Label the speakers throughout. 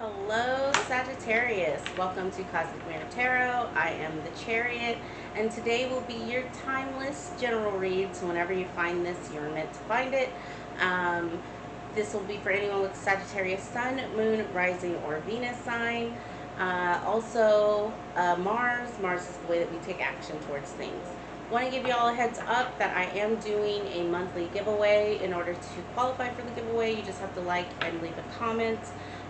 Speaker 1: Hello, Sagittarius. Welcome to Cosmic Mirror Tarot. I am the Chariot, and today will be your timeless general read. So whenever you find this, you're meant to find it. This will be for anyone with Sagittarius Sun, Moon, Rising, or Venus sign. Also, Mars. Mars is the way that we take action towards things. Want to give you all a heads up that I am doing a monthly giveaway. In order to qualify for the giveaway, you just have to like and leave a comment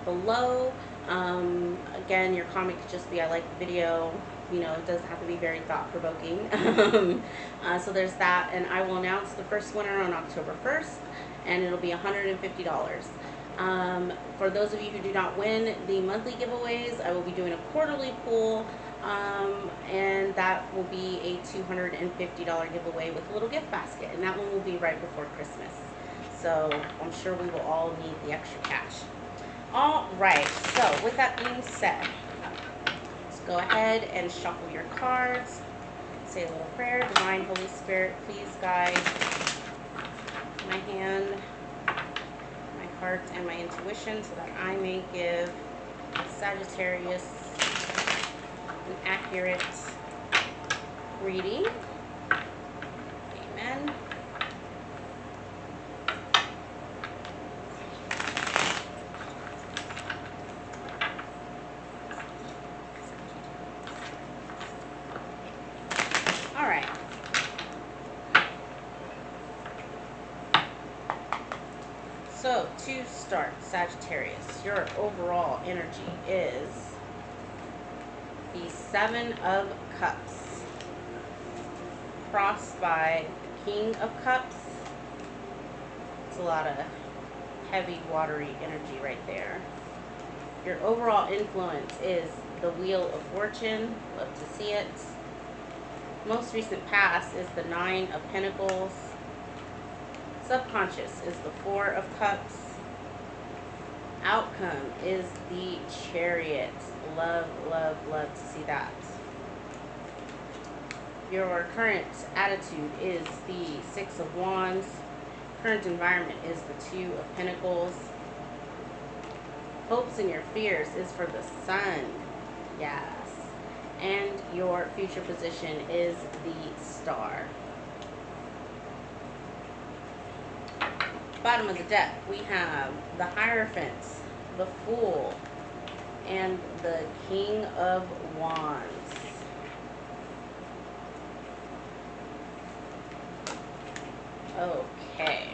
Speaker 1: below. Again, your comment could just be I like the video. You know, it doesn't have to be very thought-provoking. So there's that, and I will announce the first winner on October 1st, and it'll be $150. For those of you who do not win the monthly giveaways, I will be doing a quarterly pool, and that will be a $250 giveaway with a little gift basket, and that one will be right before Christmas. So I'm sure we will all need the extra cash. All right, so with that being said, let's go ahead and shuffle your cards. Say a little prayer. Divine Holy Spirit, please guide my hand, my heart, and my intuition so that I may give Sagittarius an accurate reading. Amen. All right. So to start, Sagittarius, your overall energy is the Seven of Cups, crossed by the King of Cups. It's a lot of heavy, watery energy right there. Your overall influence is the Wheel of Fortune. Love to see it. Most recent past is the Nine of Pentacles. Subconscious is the Four of Cups. Outcome is the Chariot. Love, love, love to see that. Your current attitude is the Six of Wands. Current environment is the Two of Pentacles. Hopes and your fears is for the Sun. Yes. And your future position is the Star. Bottom of the deck, we have the Hierophant, the Fool, and the King of Wands. Okay.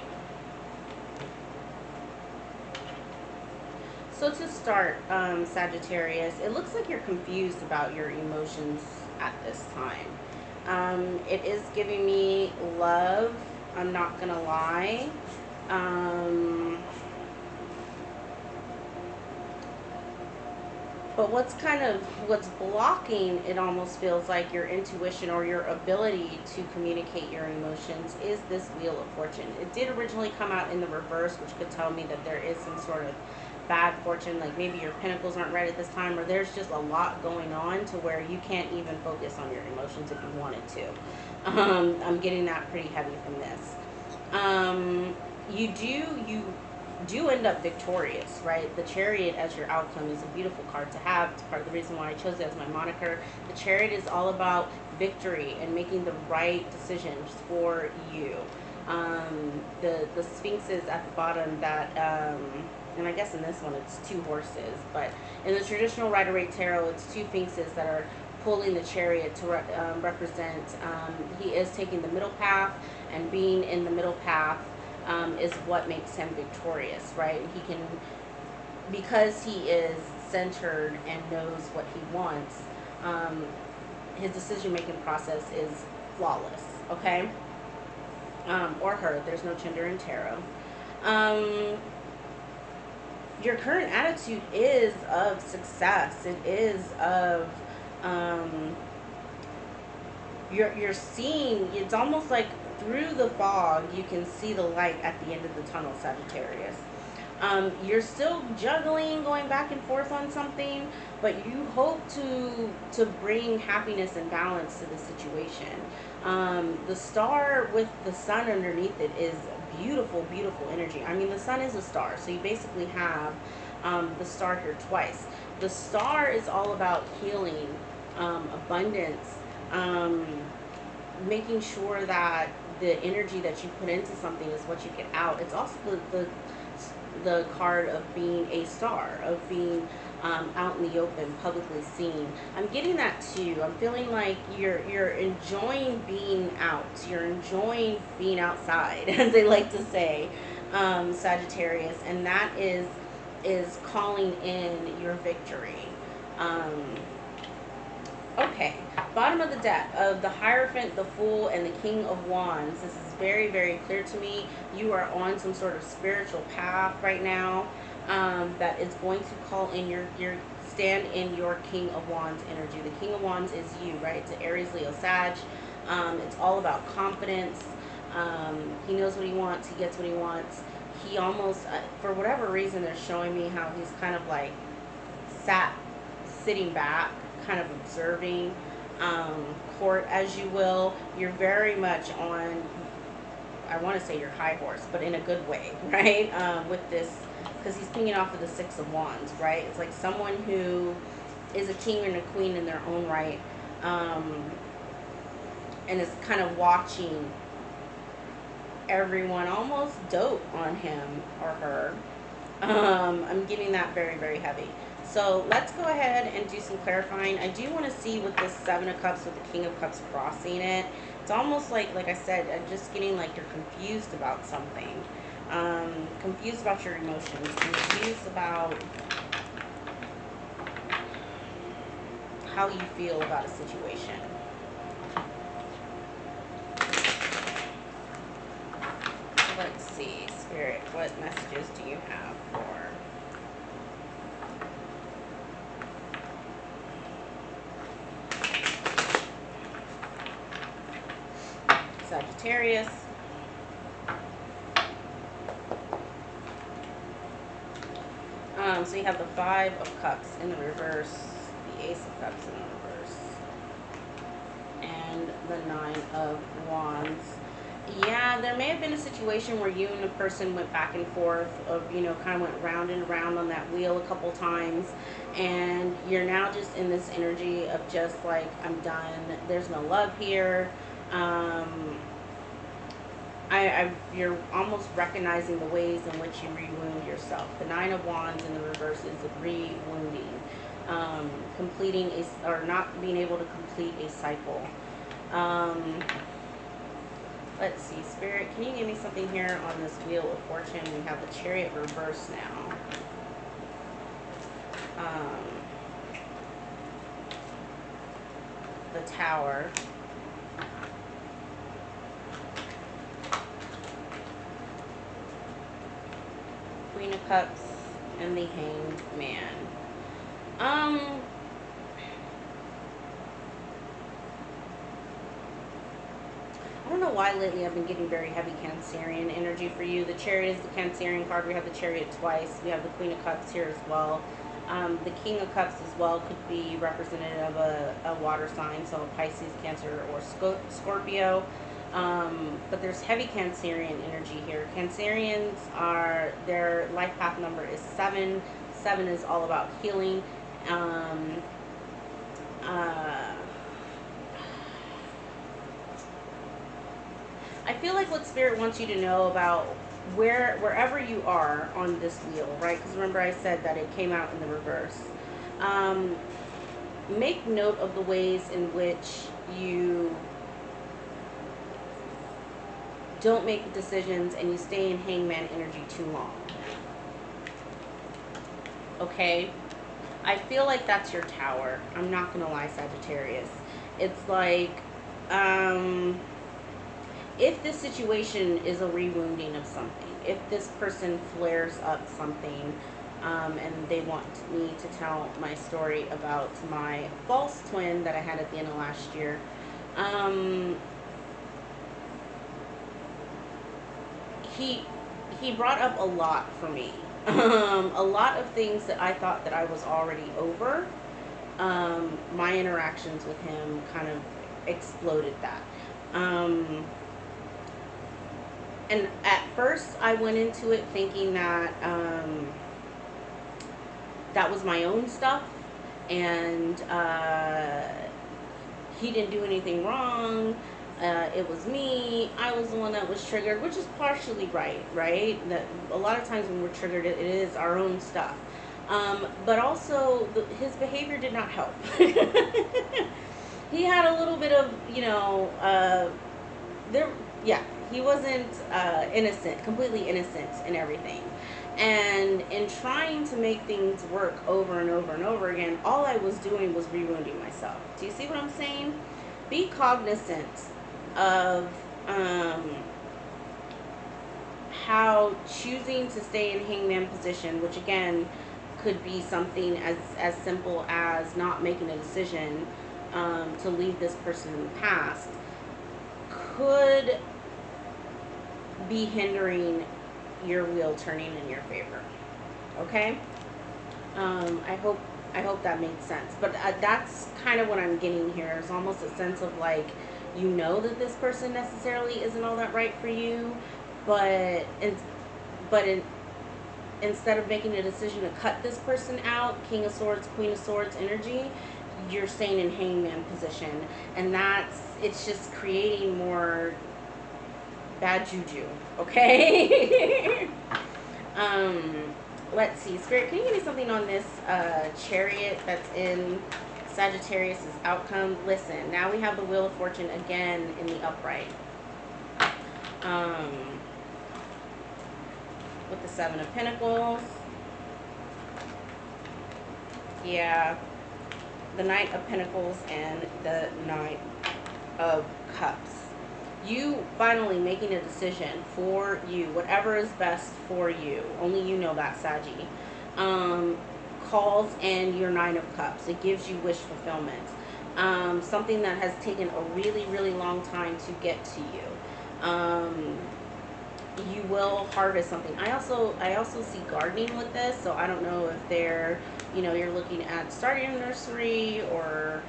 Speaker 1: So to start, Sagittarius, it looks like you're confused about your emotions at this time. It is giving me love. I'm not going to lie. But what's blocking, it almost feels like your intuition or your ability to communicate your emotions is this Wheel of Fortune. It did originally come out in the reverse, which could tell me that there is some sort of bad fortune, like maybe your pentacles aren't right at this time, or there's just a lot going on to where you can't even focus on your emotions if you wanted to. I'm getting that pretty heavy from this. You do end up victorious, right? The Chariot as your outcome is a beautiful card to have. It's part of the reason why I chose it as my moniker. The Chariot is all about victory and making the right decisions for you. The Sphinx is at the bottom that, and I guess in this one it's two horses, but in the traditional Rider-Waite Tarot, it's two Sphinxes that are pulling the Chariot to represent, he is taking the middle path, and being in the middle path is what makes him victorious, right? He can, because he is centered and knows what he wants, his decision-making process is flawless, okay? Or her, there's no gender in tarot. Your current attitude is of success. It is of, you're seeing, it's almost like through the fog, you can see the light at the end of the tunnel, Sagittarius. You're still juggling, going back and forth on something, but you hope to bring happiness and balance to the situation. The star with the sun underneath it is beautiful, beautiful energy. I mean, the sun is a star, so you basically have the star here twice. The star is all about healing, abundance, um, making sure that the energy that you put into something is what you get out. It's also the card of being a star, of being out in the open, publicly seen. I'm getting that too. I'm feeling like you're enjoying being out. You're enjoying being outside, as they like to say, Sagittarius, and that is calling in your victory. Um, Okay, bottom of the deck of the Hierophant, the Fool, and the King of Wands. This is very, very clear to me. You are on some sort of spiritual path right now that is going to call in your stand in your King of Wands energy. The King of Wands is you, right? It's an Aries, Leo, Sag. It's all about confidence. He knows what he wants. He gets what he wants. He almost, for whatever reason, they're showing me how he's kind of like sitting back, kind of observing, court, as you will. You're very much on, I want to say your high horse, but in a good way, right? With this, because he's pinging off of the Six of Wands, right? It's like someone who is a king and a queen in their own right, and is kind of watching everyone almost dote on him or her. I'm getting that very, very heavy. So let's go ahead and do some clarifying. I do want to see with this Seven of Cups with the King of Cups crossing it. It's almost like I said, I'm just getting like you're confused about something. Confused about your emotions. Confused about how you feel about a situation. Let's see, Spirit, what messages do you have for Sagittarius? So you have the Five of Cups in the reverse, the Ace of Cups in the reverse, and the Nine of Wands. Yeah, there may have been a situation where you and a person went back and forth of, kind of went round and round on that wheel a couple times, and you're now just in this energy of just like, I'm done. There's no love here. You're almost recognizing the ways in which you re-wound yourself. The Nine of Wands in the reverse is a re-wounding, completing or not being able to complete a cycle. Let's see, Spirit, can you give me something here on this Wheel of Fortune? We have the Chariot reverse now. The Tower. Queen of Cups and the Hanged Man. I don't know why lately I've been getting very heavy Cancerian energy for you. The Chariot is the Cancerian card. We have the Chariot twice. We have the Queen of Cups here as well. The King of Cups as well could be representative of a water sign, so a Pisces, Cancer, or Scorpio. But there's heavy Cancerian energy here. Cancerians their life path number is 7. 7 is all about healing. I feel like what Spirit wants you to know about wherever you are on this wheel, right? Because remember I said that it came out in the reverse. Make note of the ways in which you don't make decisions and you stay in hangman energy too long. Okay? I feel like that's your Tower. I'm not going to lie, Sagittarius. It's like, if this situation is a rewounding of something, if this person flares up something, and they want me to tell my story about my false twin that I had at the end of last year, he brought up a lot for me. A lot of things that I thought that I was already over. My interactions with him kind of exploded that. And at first I went into it thinking that that was my own stuff, and he didn't do anything wrong. It was me. I was the one that was triggered, which is partially right, right? That a lot of times when we're triggered, it is our own stuff. But also, his behavior did not help. He had a little bit of, there, yeah, he wasn't innocent, completely innocent in everything. And in trying to make things work over and over and over again, all I was doing was re-wounding myself. Do you see what I'm saying? Be cognizant of how choosing to stay in hangman position, which again could be something as simple as not making a decision to leave this person in the past, could be hindering your wheel turning in your favor. Okay? I hope that made sense. But that's kind of what I'm getting here. Is almost a sense of like, you know that this person necessarily isn't all that right for you, but instead of making a decision to cut this person out, King of Swords, Queen of Swords energy, you're staying in hangman position, and it's just creating more bad juju. Okay. Let's see, Spirit, can you give me something on this Chariot that's in Sagittarius' outcome? Listen, now we have the Wheel of Fortune again in the upright. With the Seven of Pentacles. Yeah. The Knight of Pentacles and the Knight of Cups. You finally making a decision for you, whatever is best for you. Only you know that, Saggy. Calls and your Nine of Cups. It gives you wish fulfillment. Something that has taken a really, really long time to get to you. You will harvest something. I also see gardening with this, so I don't know if you're looking at starting a nursery or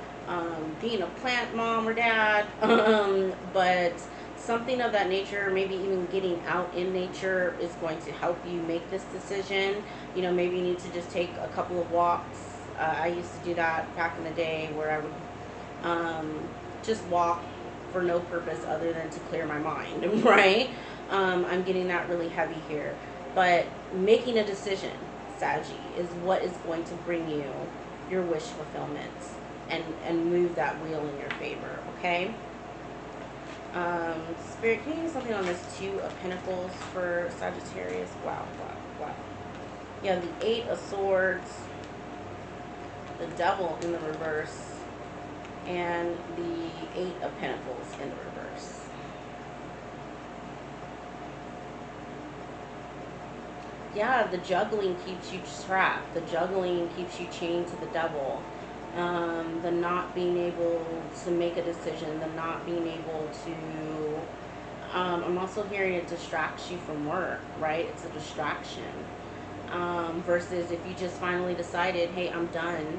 Speaker 1: being a plant mom or dad, but something of that nature, maybe even getting out in nature is going to help you make this decision. Maybe you need to just take a couple of walks. I used to do that back in the day where I would just walk for no purpose other than to clear my mind, right? I'm getting that really heavy here. But making a decision, Saggy, is what is going to bring you your wish fulfillment and move that wheel in your favor, okay? Spirit, can you give me something on this Two of Pentacles for Sagittarius? Wow. Yeah, the Eight of Swords, the Devil in the reverse, and the Eight of Pentacles in the reverse. Yeah, the juggling keeps you trapped. The juggling keeps you chained to the devil. The not being able to make a decision, the not being able to... I'm also hearing it distracts you from work, right? It's a distraction. Versus if you just finally decided, hey, I'm done,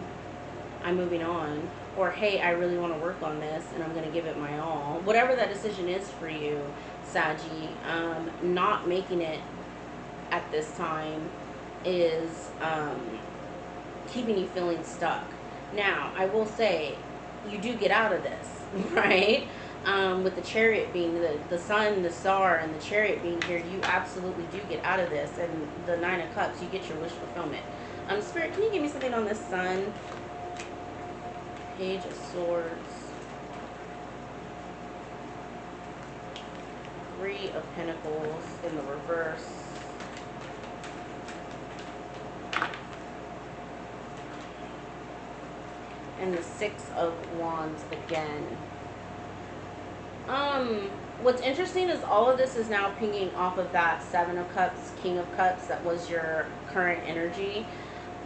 Speaker 1: I'm moving on. Or, hey, I really want to work on this and I'm going to give it my all. Whatever that decision is for you, Saggy, not making it at this time is keeping you feeling stuck. Now, I will say, you do get out of this, right? With the Chariot being the Sun, the Star, and the Chariot being here, you absolutely do get out of this. And the Nine of Cups, you get your wish fulfillment. Spirit, can you give me something on this Sun? Page of Swords. Three of Pentacles in the reverse. And the Six of Wands again. What's interesting is all of this is now pinging off of that Seven of Cups, King of Cups, that was your current energy.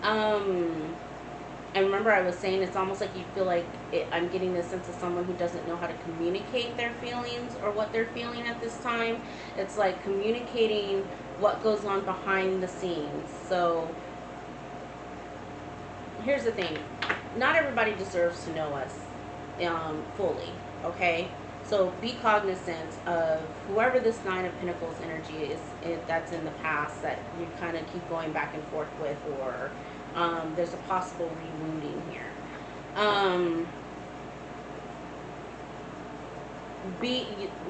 Speaker 1: And remember I was saying it's almost like you feel like I'm getting this sense of someone who doesn't know how to communicate their feelings or what they're feeling at this time. It's like communicating what goes on behind the scenes. So here's the thing. Not everybody deserves to know us fully, okay? So be cognizant of whoever this Nine of Pentacles energy is, if that's in the past that you kind of keep going back and forth with, or there's a possible rewounding here.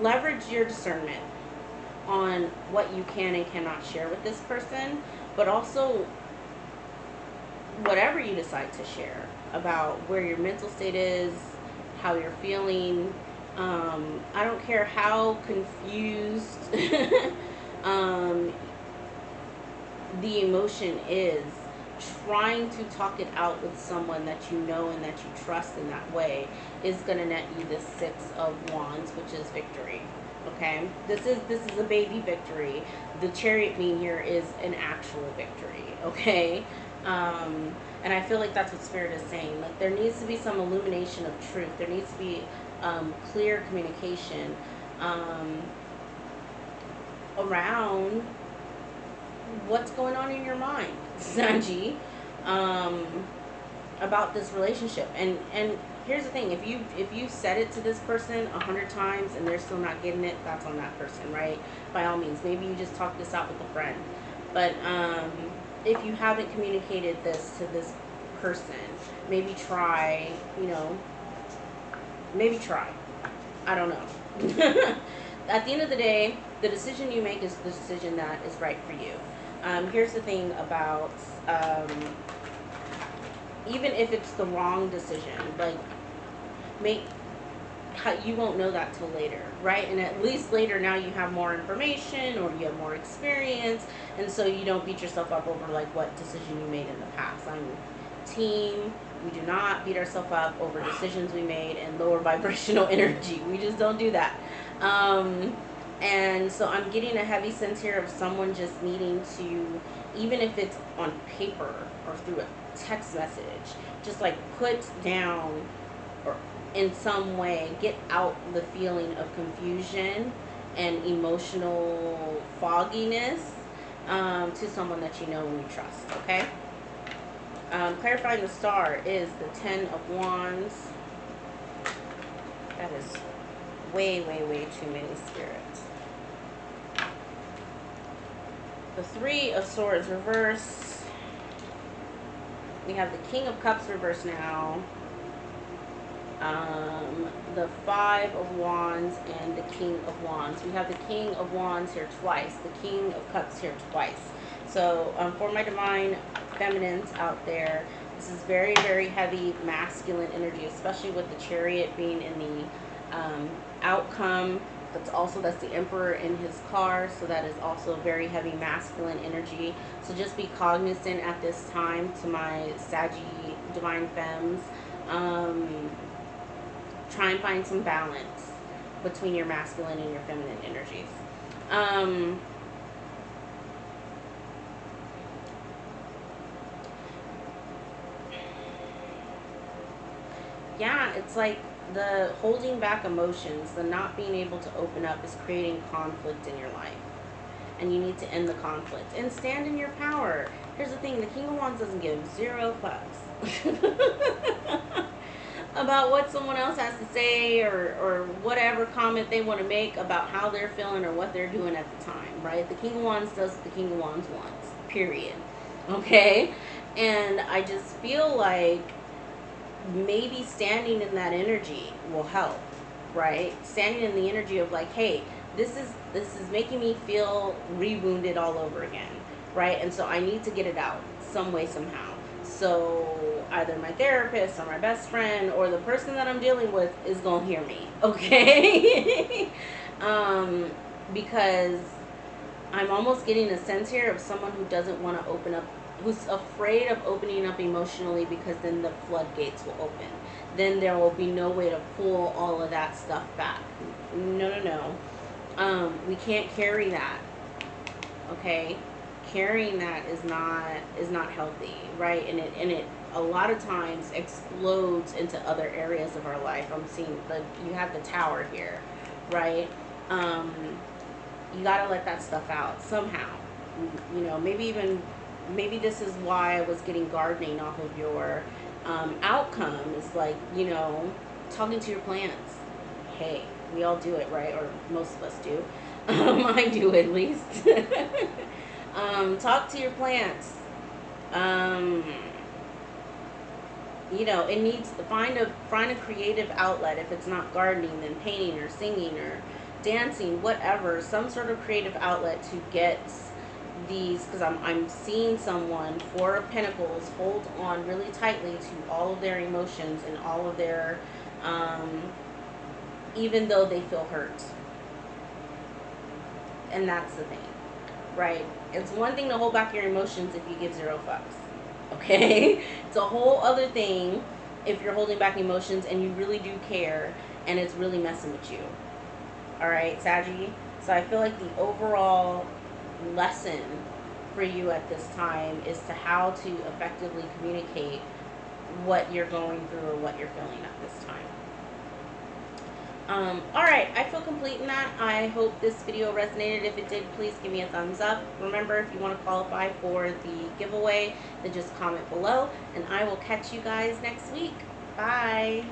Speaker 1: Leverage your discernment on what you can and cannot share with this person, but also whatever you decide to share about where your mental state is, how you're feeling. I don't care how confused the emotion is, trying to talk it out with someone that you know and that you trust in that way is going to net you the 6 of Wands, which is victory. Okay, this is a baby victory. The Chariot being here is an actual victory. Okay, and I feel like that's what Spirit is saying. Like, there needs to be some illumination of truth. There needs to be clear communication around what's going on in your mind, Sanji, about this relationship. And here's the thing: if you said it to this person 100 times and they're still not getting it, that's on that person, right? By all means, maybe you just talk this out with a friend. But if you haven't communicated this to this person, maybe try. Maybe try. I don't know. At the end of the day, the decision you make is the decision that is right for you. Here's the thing about, even if it's the wrong decision, like, you won't know that till later, right? And at least later, now you have more information or you have more experience, and so you don't beat yourself up over like what decision you made in the past. I'm team. We do not beat ourselves up over decisions we made and lower vibrational energy. We just don't do that. And so I'm getting a heavy sense here of someone just needing to, even if it's on paper or through a text message, just like put down or in some way get out the feeling of confusion and emotional fogginess to someone that you know and you trust. Okay. Clarifying the star is the 10 of Wands. That is way, way, way too many spirits. The 3 of Swords reverse. We have the King of Cups reverse now. The 5 of Wands and the King of Wands. We have the King of Wands here twice. The King of Cups here twice. So for my divine feminines out there, this is very, very heavy masculine energy, especially with the Chariot being in the outcome. That's the Emperor in his car, so that is also very heavy masculine energy. So just be cognizant at this time to my Saggy divine femmes. Try and find some balance between your masculine and your feminine energies. Yeah, it's like the holding back emotions, the not being able to open up is creating conflict in your life. And you need to end the conflict and stand in your power. Here's the thing, the King of Wands doesn't give 0 fucks about what someone else has to say or whatever comment they want to make about how they're feeling or what they're doing at the time, right? The King of Wands does what the King of Wands wants, period. Okay? And I just feel like maybe standing in that energy will help, right? Standing in the energy of like, hey, this is making me feel rewounded all over again, right? And so I need to get it out some way, somehow. So either my therapist or my best friend or the person that I'm dealing with is gonna hear me, okay? Because I'm almost getting a sense here of someone who doesn't want to open up, who's afraid of opening up emotionally, because then the floodgates will open. Then there will be no way to pull all of that stuff back. No. We can't carry that. Okay? Carrying that is not healthy, right? And it a lot of times explodes into other areas of our life. I'm seeing you have the Tower here, right? You gotta let that stuff out somehow. Maybe this is why I was getting gardening off of your outcome, is like, talking to your plants. Hey, we all do it, right? Or most of us do. I do at least. Talk to your plants. You know, it needs to find a creative outlet. If it's not gardening, then painting or singing or dancing, whatever, some sort of creative outlet to get these, because I'm seeing someone, Four of Pentacles, hold on really tightly to all of their emotions and all of their even though they feel hurt. And that's the thing, right? It's one thing to hold back your emotions if you give zero fucks, okay? It's a whole other thing if you're holding back emotions and you really do care and it's really messing with you. All right, Saggy? So I feel like the overall lesson for you at this time is to how to effectively communicate what you're going through or what you're feeling at this time. Alright, I feel complete in that. I hope this video resonated. If it did, please give me a thumbs up. Remember, if you want to qualify for the giveaway, then just comment below, and I will catch you guys next week. Bye!